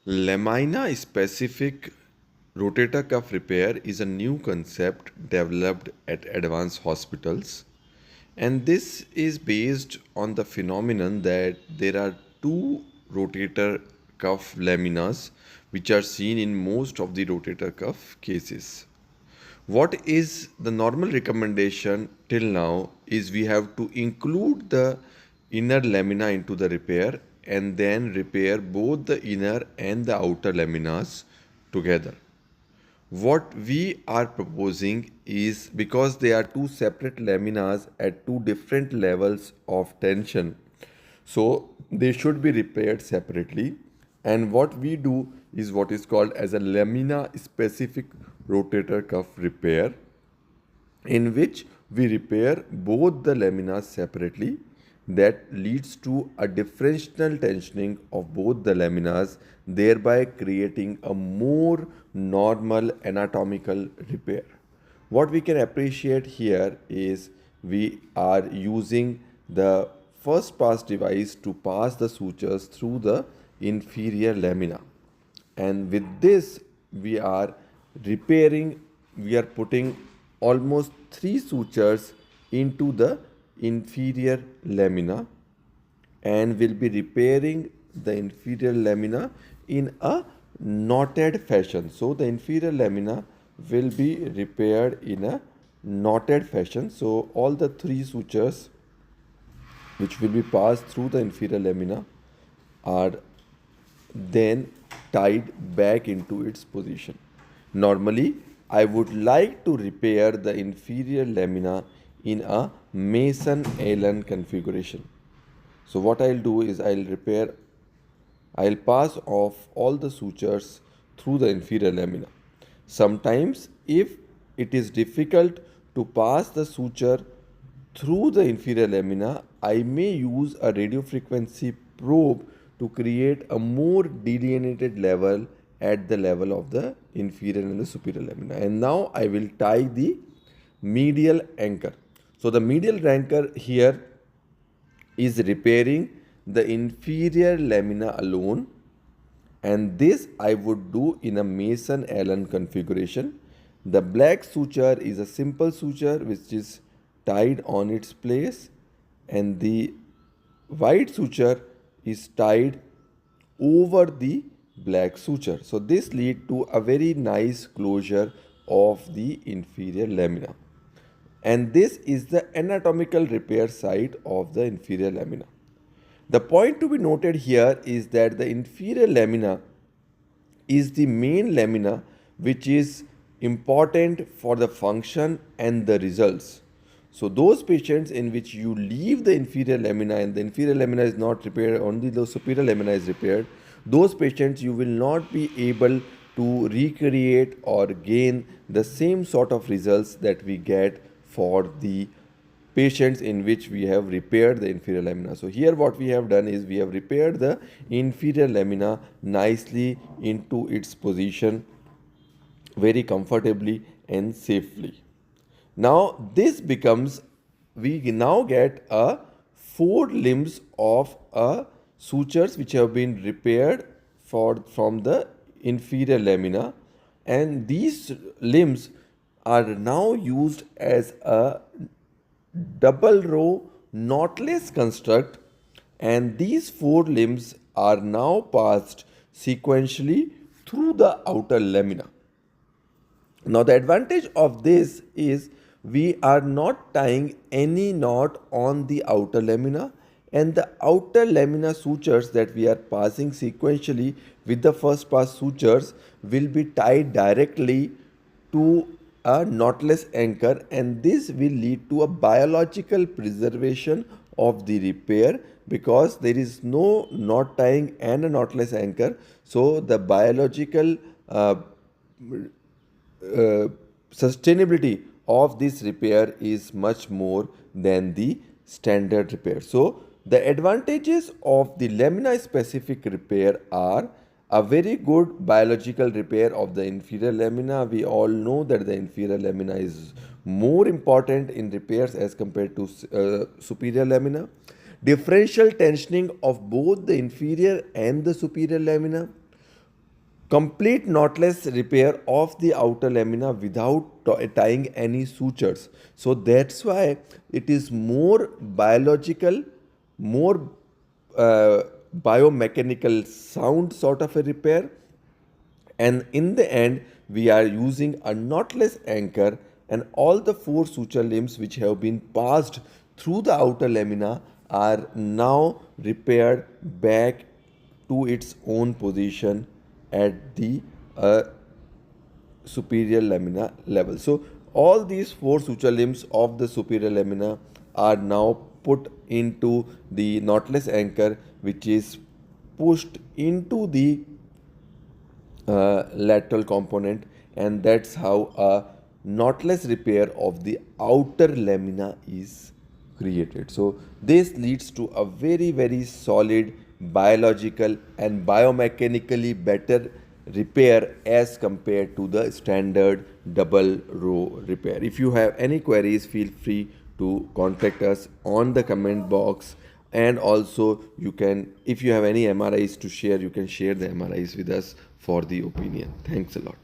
Lamina-specific rotator cuff repair is a new concept developed at advanced hospitals, and this is based on the phenomenon that there are two rotator cuff laminas which are seen in most of the rotator cuff cases. What is the normal recommendation till now is we have to include the inner lamina into the repair and then repair both the inner and the outer laminas together. What we are proposing is, because they are two separate laminas at two different levels of tension, so they should be repaired separately. And what we do is what is called as a lamina specific rotator cuff repair, in which we repair both the laminas separately. That leads to a differential tensioning of both the laminas, thereby creating a more normal anatomical repair. What we can appreciate here is we are using the first pass device to pass the sutures through the inferior lamina, and with this we are repairing, we are putting almost 3 sutures into the inferior lamina, and will be repairing the inferior lamina in a knotted fashion. So the inferior lamina will be repaired in a knotted fashion. So all the 3 sutures which will be passed through the inferior lamina are then tied back into its position. Normally, I would like to repair the inferior lamina in a Mason-Allen configuration. So what I'll do is I'll pass off all the sutures through the inferior lamina. Sometimes if it is difficult to pass the suture through the inferior lamina, I may use a radiofrequency probe to create a more delineated level at the level of the inferior and the superior lamina. And now I will tie the medial anchor. So the medial anchor here is repairing the inferior lamina alone, and this I would do in a Mason-Allen configuration. The black suture is a simple suture which is tied on its place, and the white suture is tied over the black suture. So this leads to a very nice closure of the inferior lamina, and this is the anatomical repair site of the inferior lamina. The point to be noted here is that the inferior lamina is the main lamina which is important for the function and the results. So those patients in which you leave the inferior lamina and the inferior lamina is not repaired, only the superior lamina is repaired, those patients you will not be able to recreate or gain the same sort of results that we get for the patients in which we have repaired the inferior lamina. So here what we have done is we have repaired the inferior lamina nicely into its position very comfortably and safely. Now this becomes, we now get a 4 limbs of sutures which have been repaired from the inferior lamina, and these limbs are now used as a double row knotless construct, and these 4 limbs are now passed sequentially through the outer lamina. Now the advantage of this is we are not tying any knot on the outer lamina, and the outer lamina sutures that we are passing sequentially with the first pass sutures will be tied directly to a knotless anchor, and this will lead to a biological preservation of the repair because there is no knot tying and a knotless anchor. So the biological sustainability of this repair is much more than the standard repair. So the advantages of the lamina-specific repair are a very good biological repair of the inferior lamina. We all know that the inferior lamina is more important in repairs as compared to superior lamina. Differential tensioning of both the inferior and the superior lamina. complete knotless repair of the outer lamina without tying any sutures. So that's why it is more biological, more biomechanical sound sort of a repair, and in the end we are using a knotless anchor, and all the four suture limbs which have been passed through the outer lamina are now repaired back to its own position at the superior lamina level. So all these four suture limbs of the superior lamina are now put into the knotless anchor, which is pushed into the lateral component, and that's how a knotless repair of the outer lamina is created. So this leads to a very solid biological and biomechanically better repair as compared to the standard double row repair. If you have any queries, feel free to contact us on the comment box, and also you can, if you have any MRIs to share, you can share the MRIs with us for the opinion. Thanks a lot.